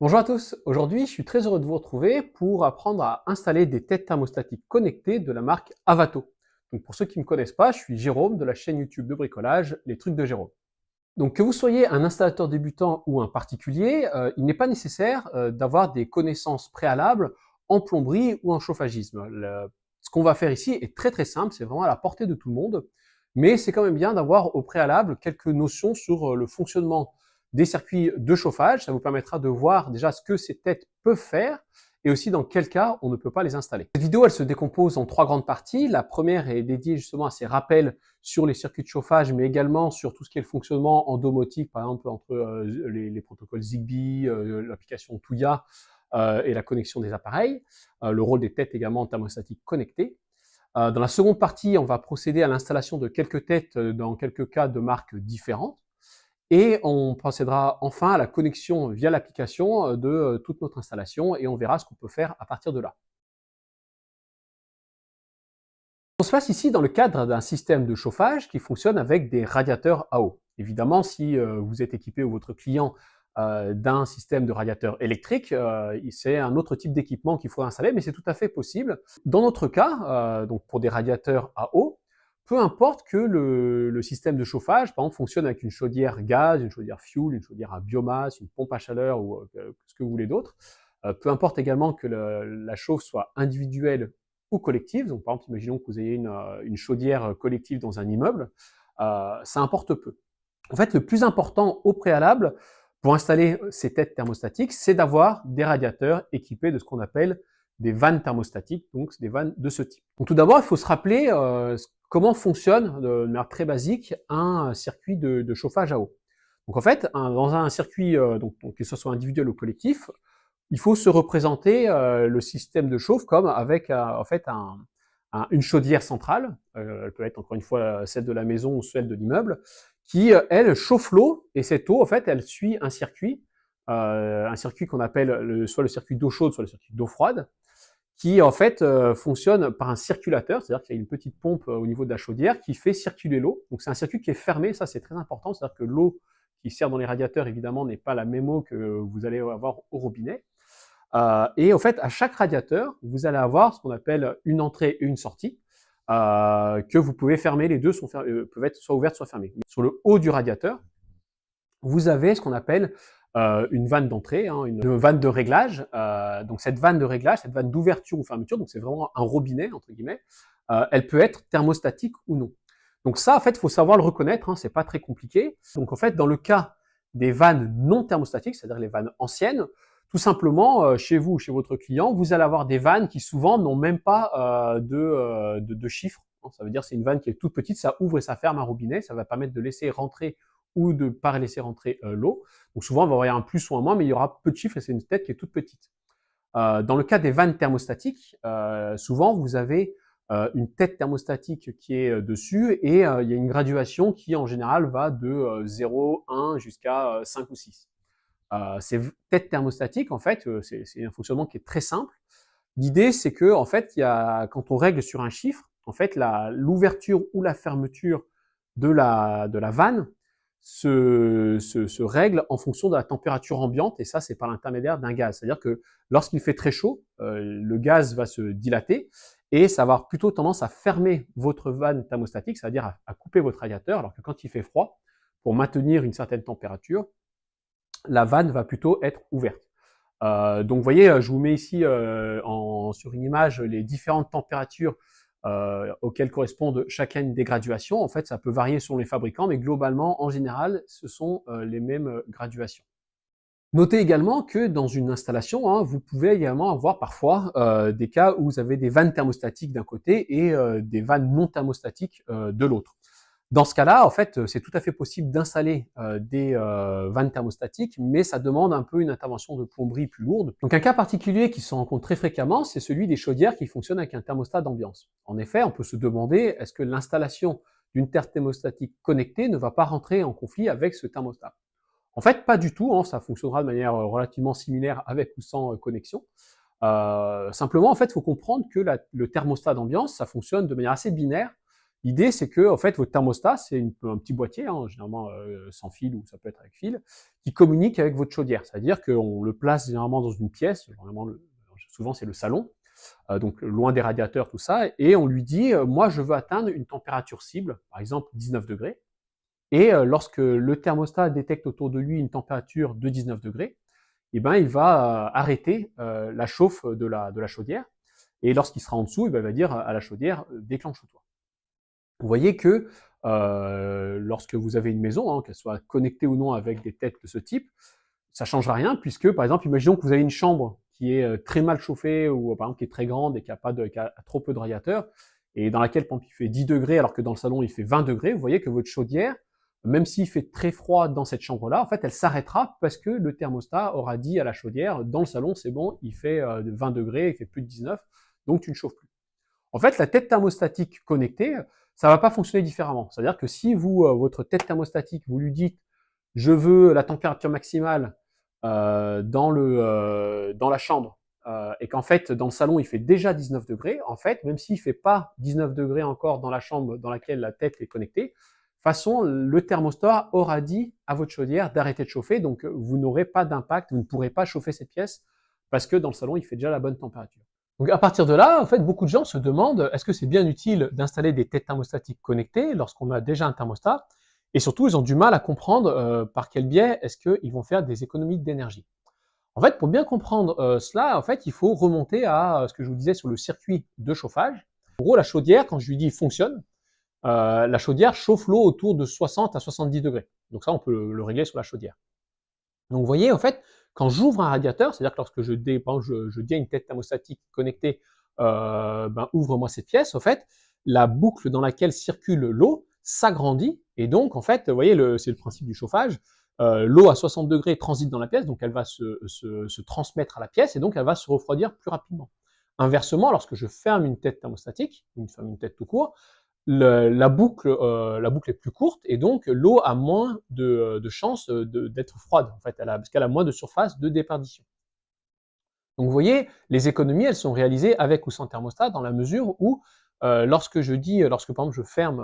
Bonjour à tous, aujourd'hui je suis très heureux de vous retrouver pour apprendre à installer des têtes thermostatiques connectées de la marque Avato. Donc pour ceux qui ne me connaissent pas, je suis Jérôme de la chaîne YouTube de bricolage Les Trucs de Jérôme. Donc que vous soyez un installateur débutant ou un particulier, il n'est pas nécessaire d'avoir des connaissances préalables en plomberie ou en chauffagisme. Ce qu'on va faire ici est très simple, c'est vraiment à la portée de tout le monde, mais c'est quand même bien d'avoir au préalable quelques notions sur le fonctionnement des circuits de chauffage. Ça vous permettra de voir déjà ce que ces têtes peuvent faire et aussi dans quel cas on ne peut pas les installer. Cette vidéo, elle se décompose en 3 grandes parties. La première est dédiée justement à ces rappels sur les circuits de chauffage, mais également sur tout ce qui est le fonctionnement en domotique, par exemple entre les protocoles Zigbee, l'application Tuya et la connexion des appareils, le rôle des têtes également thermostatiques connectées. Dans la seconde partie, on va procéder à l'installation de quelques têtes dans quelques cas de marques différentes. Et on procédera enfin à la connexion via l'application de toute notre installation et on verra ce qu'on peut faire à partir de là. On se place ici dans le cadre d'un système de chauffage qui fonctionne avec des radiateurs à eau. Évidemment, si vous êtes équipé ou votre client d'un système de radiateur électrique, c'est un autre type d'équipement qu'il faut installer, mais c'est tout à fait possible. Dans notre cas, donc pour des radiateurs à eau, peu importe que le système de chauffage, par exemple, fonctionne avec une chaudière gaz, une chaudière fuel, une chaudière à biomasse, une pompe à chaleur ou ce que vous voulez d'autre, peu importe également que la chauffe soit individuelle ou collective. Donc, par exemple, imaginons que vous ayez une chaudière collective dans un immeuble, ça importe peu. En fait, le plus important au préalable pour installer ces têtes thermostatiques, c'est d'avoir des radiateurs équipés de ce qu'on appelle des vannes thermostatiques, donc des vannes de ce type. Donc, tout d'abord, il faut se rappeler comment fonctionne de manière très basique un circuit de chauffage à eau. Donc en fait, dans un circuit, donc, que ce soit individuel ou collectif, il faut se représenter le système de chauffe comme avec en fait une chaudière centrale, elle peut être encore une fois celle de la maison ou celle de l'immeuble, qui elle chauffe l'eau et cette eau en fait elle suit un circuit qu'on appelle soit le circuit d'eau chaude, soit le circuit d'eau froide, qui en fait fonctionne par un circulateur, c'est-à-dire qu'il y a une petite pompe au niveau de la chaudière qui fait circuler l'eau. Donc c'est un circuit qui est fermé, ça c'est très important, c'est-à-dire que l'eau qui sert dans les radiateurs évidemment n'est pas la même eau que vous allez avoir au robinet. Et en fait, à chaque radiateur, vous allez avoir ce qu'on appelle une entrée et une sortie, que vous pouvez fermer. Les deux peuvent être soit ouvertes, soit fermées. Sur le haut du radiateur, vous avez ce qu'on appelle une vanne d'entrée, hein, une vanne de réglage. Donc cette vanne de réglage, cette vanne d'ouverture ou fermeture, donc c'est vraiment un robinet, entre guillemets, elle peut être thermostatique ou non. Donc ça, en fait, il faut savoir le reconnaître, hein, c'est pas très compliqué. Donc en fait, dans le cas des vannes non thermostatiques, c'est-à-dire les vannes anciennes, tout simplement, chez vous ou chez votre client, vous allez avoir des vannes qui souvent n'ont même pas de chiffres. Ça veut dire c'est une vanne qui est toute petite, ça ouvre et ça ferme un robinet, ça va permettre de laisser rentrer ou de ne pas laisser rentrer l'eau. Donc souvent, on va avoir un plus ou un moins, mais il y aura peu de chiffres et c'est une tête qui est toute petite. Dans le cas des vannes thermostatiques, souvent vous avez une tête thermostatique qui est dessus et il y a une graduation qui en général va de 0, 1 jusqu'à 5 ou 6. Ces têtes thermostatiques, en fait, c'est un fonctionnement qui est très simple. L'idée, c'est que en fait, quand on règle sur un chiffre, en fait, l'ouverture ou la fermeture de la vanne se règle en fonction de la température ambiante, et ça, c'est par l'intermédiaire d'un gaz. C'est-à-dire que lorsqu'il fait très chaud, le gaz va se dilater, et ça va avoir plutôt tendance à fermer votre vanne thermostatique, c'est-à-dire à couper votre radiateur, alors que quand il fait froid, pour maintenir une certaine température, la vanne va plutôt être ouverte. Donc vous voyez, je vous mets ici sur une image les différentes températures auxquelles correspondent chacune des graduations. En fait, ça peut varier selon les fabricants, mais globalement, en général, ce sont les mêmes graduations. Notez également que dans une installation, hein, vous pouvez également avoir parfois des cas où vous avez des vannes thermostatiques d'un côté et des vannes non thermostatiques de l'autre. Dans ce cas-là, en fait, c'est tout à fait possible d'installer des vannes thermostatiques, mais ça demande un peu une intervention de plomberie plus lourde. Donc un cas particulier qui se rencontre très fréquemment, c'est celui des chaudières qui fonctionnent avec un thermostat d'ambiance. En effet, on peut se demander, est-ce que l'installation d'une tête thermostatique connectée ne va pas rentrer en conflit avec ce thermostat? En fait, pas du tout, hein, ça fonctionnera de manière relativement similaire avec ou sans connexion. Simplement, en fait, il faut comprendre que le thermostat d'ambiance, ça fonctionne de manière assez binaire. L'idée, c'est que en fait, votre thermostat, c'est un petit boîtier, hein, généralement sans fil ou ça peut être avec fil, qui communique avec votre chaudière. C'est-à-dire qu'on le place généralement dans une pièce, souvent c'est le salon, donc loin des radiateurs, tout ça, et on lui dit, moi je veux atteindre une température cible, par exemple 19 degrés, et lorsque le thermostat détecte autour de lui une température de 19 degrés, eh ben, il va arrêter la chauffe de la chaudière, et lorsqu'il sera en dessous, il va dire à la chaudière, déclenche-toi. Vous voyez que lorsque vous avez une maison, hein, qu'elle soit connectée ou non avec des têtes de ce type, ça ne changera rien puisque, par exemple, imaginons que vous avez une chambre qui est très mal chauffée ou par exemple qui est très grande et qui a trop peu de radiateurs et dans laquelle, par exemple, il fait 10 degrés alors que dans le salon il fait 20 degrés, vous voyez que votre chaudière, même s'il fait très froid dans cette chambre-là, en fait, elle s'arrêtera parce que le thermostat aura dit à la chaudière, dans le salon, c'est bon, il fait 20 degrés, il fait plus de 19, donc tu ne chauffes plus. En fait, la tête thermostatique connectée, ça va pas fonctionner différemment. C'est-à-dire que si vous, votre tête thermostatique, vous lui dites, je veux la température maximale dans la chambre, et qu'en fait, dans le salon, il fait déjà 19 degrés, en fait, même s'il fait pas 19 degrés encore dans la chambre dans laquelle la tête est connectée, de toute façon, le thermostat aura dit à votre chaudière d'arrêter de chauffer, donc vous n'aurez pas d'impact, vous ne pourrez pas chauffer cette pièce parce que dans le salon, il fait déjà la bonne température. Donc à partir de là, en fait, beaucoup de gens se demandent est-ce que c'est bien utile d'installer des têtes thermostatiques connectées lorsqu'on a déjà un thermostat? Et surtout, ils ont du mal à comprendre par quel biais est-ce qu'ils vont faire des économies d'énergie. En fait, pour bien comprendre cela, en fait, il faut remonter à ce que je vous disais sur le circuit de chauffage. En gros, la chaudière, quand je lui dis fonctionne, la chaudière chauffe l'eau autour de 60 à 70 degrés. Donc ça, on peut le régler sur la chaudière. Donc vous voyez, en fait, quand j'ouvre un radiateur, c'est-à-dire que lorsque je dis à une tête thermostatique connectée, ouvre-moi cette pièce, en fait, la boucle dans laquelle circule l'eau s'agrandit, et donc, en fait, vous voyez, c'est le principe du chauffage, l'eau à 60 degrés transite dans la pièce, donc elle va se transmettre à la pièce, et donc elle va se refroidir plus rapidement. Inversement, lorsque je ferme une tête thermostatique, une tête tout court, la boucle est plus courte et donc l'eau a moins de chances d'être froide en fait, parce qu'elle a moins de surface de déperdition. Donc vous voyez, les économies elles sont réalisées avec ou sans thermostat dans la mesure où lorsque par exemple je ferme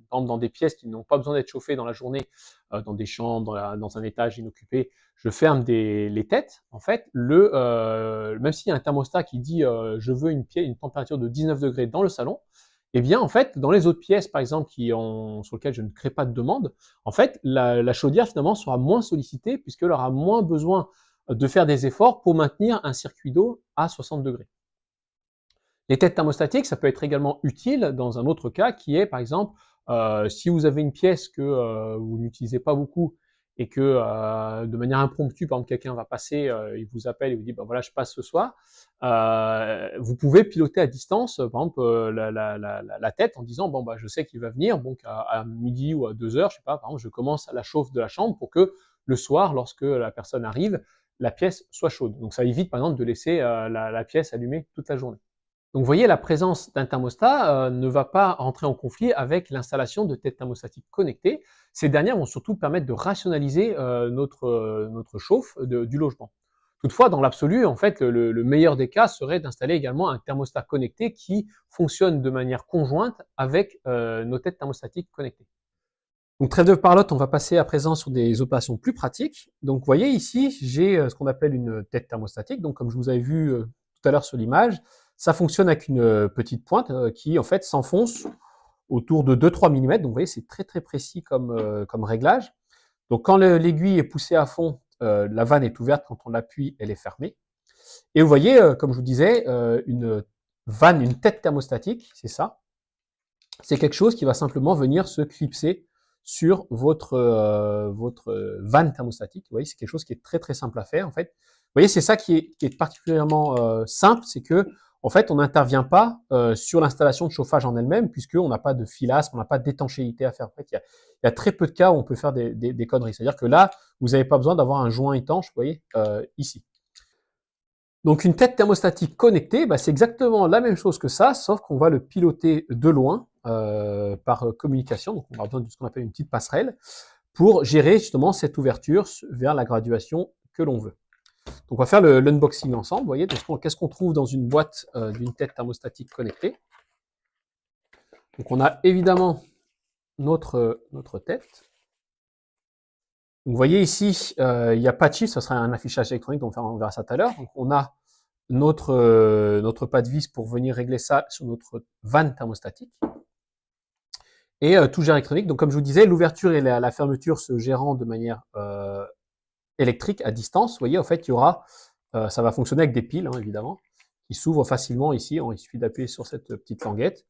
par exemple, dans des pièces qui n'ont pas besoin d'être chauffées dans la journée, dans des chambres, dans un étage inoccupé, je ferme les têtes. En fait, même s'il y a un thermostat qui dit je veux une température de 19 degrés dans le salon, eh bien, en fait, dans les autres pièces, par exemple, sur lesquelles je ne crée pas de demande, en fait, la chaudière, finalement, sera moins sollicitée puisqu'elle aura moins besoin de faire des efforts pour maintenir un circuit d'eau à 60 degrés. Les têtes thermostatiques, ça peut être également utile dans un autre cas qui est, par exemple, si vous avez une pièce que vous n'utilisez pas beaucoup et que de manière impromptue, par exemple, quelqu'un va passer, il vous appelle et vous dit, ben voilà, je passe ce soir, vous pouvez piloter à distance, par exemple, la tête en disant, bon, bah, je sais qu'il va venir, donc à midi ou à 2 heures, je sais pas, par exemple, je commence la chauffe de la chambre pour que le soir, lorsque la personne arrive, la pièce soit chaude. Donc ça évite, par exemple, de laisser la pièce allumée toute la journée. Donc vous voyez, la présence d'un thermostat ne va pas entrer en conflit avec l'installation de têtes thermostatiques connectées. Ces dernières vont surtout permettre de rationaliser notre chauffe du logement. Toutefois, dans l'absolu, en fait, le meilleur des cas serait d'installer également un thermostat connecté qui fonctionne de manière conjointe avec nos têtes thermostatiques connectées. Donc trêve de parlotte, on va passer à présent sur des opérations plus pratiques. Donc vous voyez ici, j'ai ce qu'on appelle une tête thermostatique. Donc comme je vous avais vu tout à l'heure sur l'image, ça fonctionne avec une petite pointe qui en fait s'enfonce autour de 2-3 mm. Donc vous voyez, c'est très très précis comme réglage. Donc quand l'aiguille est poussée à fond, la vanne est ouverte, quand on l'appuie, elle est fermée. Et vous voyez, comme je vous disais, une tête thermostatique, c'est ça. C'est quelque chose qui va simplement venir se clipser sur votre vanne thermostatique. Vous voyez, c'est quelque chose qui est très très simple à faire en fait. Vous voyez, c'est ça qui est particulièrement simple, c'est que en fait, on n'intervient pas sur l'installation de chauffage en elle-même, puisqu'on n'a pas de filasme, on n'a pas d'étanchéité à faire. En fait, il y a très peu de cas où on peut faire des conneries. C'est-à-dire que là, vous n'avez pas besoin d'avoir un joint étanche, vous voyez, ici. Donc une tête thermostatique connectée, c'est exactement la même chose que ça, sauf qu'on va le piloter de loin par communication. Donc on a besoin de ce qu'on appelle une petite passerelle pour gérer justement cette ouverture vers la graduation que l'on veut. Donc on va faire l'unboxing ensemble. Vous voyez, qu'est-ce qu'on trouve dans une boîte d'une tête thermostatique connectée? Donc on a évidemment notre tête. Donc vous voyez ici, il n'y a pas de chiffre, ce sera un affichage électronique, donc on verra ça tout à l'heure. Donc on a notre pas de vis pour venir régler ça sur notre vanne thermostatique. Et tout gère électronique. Donc comme je vous disais, l'ouverture et la fermeture se gérant de manière électrique à distance. Vous voyez, en fait, il y aura, ça va fonctionner avec des piles, hein, évidemment, qui s'ouvrent facilement ici. Il suffit d'appuyer sur cette petite languette.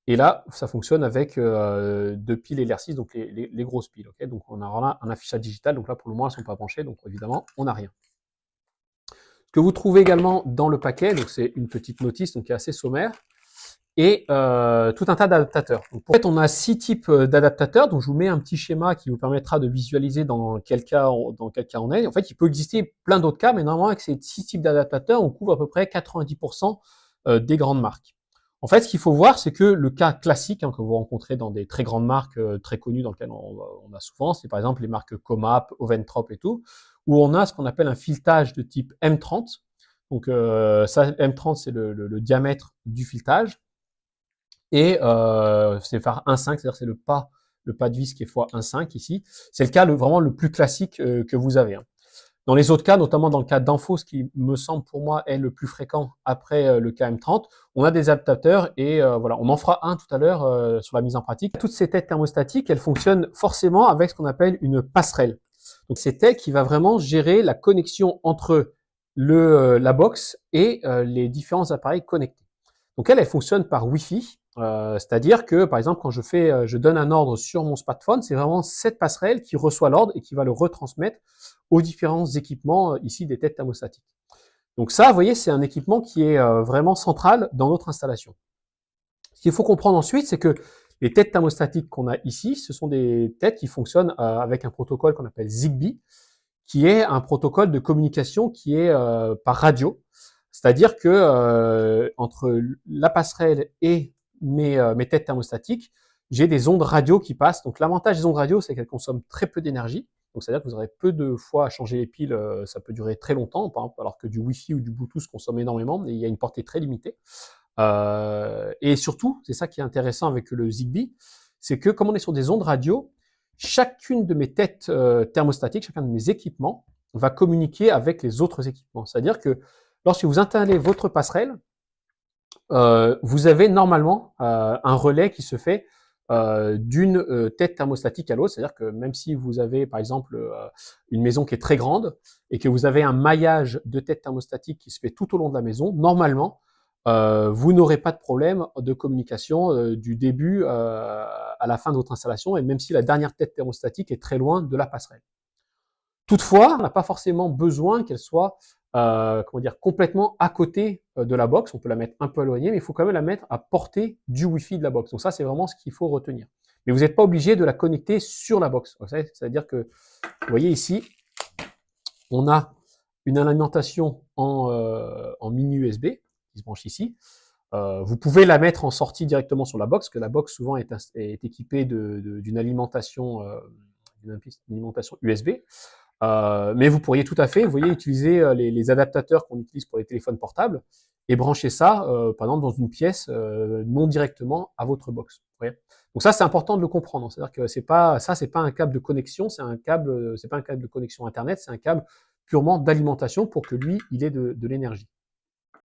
Et là, ça fonctionne avec deux piles LR6, donc les grosses piles. Okay, donc on a un affichage digital. Donc là, pour le moment, elles ne sont pas branchées. Donc évidemment, on n'a rien. Ce que vous trouvez également dans le paquet, donc c'est une petite notice donc qui est assez sommaire, et tout un tas d'adaptateurs. En fait, on a 6 types d'adaptateurs, donc je vous mets un petit schéma qui vous permettra de visualiser dans quel cas on est. En fait, il peut exister plein d'autres cas, mais normalement, avec ces 6 types d'adaptateurs, on couvre à peu près 90% des grandes marques. En fait, ce qu'il faut voir, c'est que le cas classique, hein, que vous rencontrez dans des très grandes marques très connues dans lesquelles on a souvent, c'est par exemple les marques Comap, Oventrop et tout, où on a ce qu'on appelle un filetage de type M30. Donc ça, M30, c'est le diamètre du filetage. Et c'est par 1,5, c'est-à-dire c'est le pas de vis qui est fois 1,5 ici. C'est le cas vraiment le plus classique que vous avez. Hein. Dans les autres cas, notamment dans le cas d'Info, ce qui me semble pour moi est le plus fréquent après le KM30, on a des adaptateurs et voilà, on en fera un tout à l'heure sur la mise en pratique. Toutes ces têtes thermostatiques, elles fonctionnent forcément avec ce qu'on appelle une passerelle. Donc c'est elle qui va vraiment gérer la connexion entre la box et les différents appareils connectés. Donc elle fonctionne par Wi-Fi. C'est-à-dire que, par exemple, quand je donne un ordre sur mon smartphone, c'est vraiment cette passerelle qui reçoit l'ordre et qui va le retransmettre aux différents équipements ici des têtes thermostatiques. Donc ça, vous voyez, c'est un équipement qui est vraiment central dans notre installation. Ce qu'il faut comprendre ensuite, c'est que les têtes thermostatiques qu'on a ici, ce sont des têtes qui fonctionnent avec un protocole qu'on appelle Zigbee, qui est un protocole de communication qui est par radio. C'est-à-dire que entre la passerelle et mes têtes thermostatiques, j'ai des ondes radio qui passent. Donc l'avantage des ondes radio, c'est qu'elles consomment très peu d'énergie. Donc c'est-à-dire que vous aurez peu de fois à changer les piles, ça peut durer très longtemps, par exemple, alors que du Wi-Fi ou du Bluetooth consomme énormément, et il y a une portée très limitée. Et surtout, c'est ça qui est intéressant avec le Zigbee, c'est que comme on est sur des ondes radio, chacune de mes têtes thermostatiques, chacun de mes équipements va communiquer avec les autres équipements. C'est-à-dire que lorsque vous installez votre passerelle, vous avez normalement un relais qui se fait d'une tête thermostatique à l'autre, c'est-à-dire que même si vous avez par exemple une maison qui est très grande et que vous avez un maillage de têtes thermostatiques qui se fait tout au long de la maison, normalement, vous n'aurez pas de problème de communication du début à la fin de votre installation, et même si la dernière tête thermostatique est très loin de la passerelle. Toutefois, on n'a pas forcément besoin qu'elle soit complètement à côté de la box. On peut la mettre un peu éloignée, mais il faut quand même la mettre à portée du Wi-Fi de la box. Donc ça, c'est vraiment ce qu'il faut retenir. Mais vous n'êtes pas obligé de la connecter sur la box. C'est-à-dire que, vous voyez ici, on a une alimentation en mini USB qui se branche ici. Vous pouvez la mettre en sortie directement sur la box, parce que la box souvent est équipée d'une alimentation USB. Mais vous pourriez tout à fait, vous voyez, utiliser les adaptateurs qu'on utilise pour les téléphones portables et brancher ça, par exemple, dans une pièce non directement à votre box. Vous voyez. Donc ça, c'est important de le comprendre. C'est-à-dire que c'est pas un câble de connexion, c'est pas un câble de connexion Internet, c'est un câble purement d'alimentation pour que lui, il ait de l'énergie.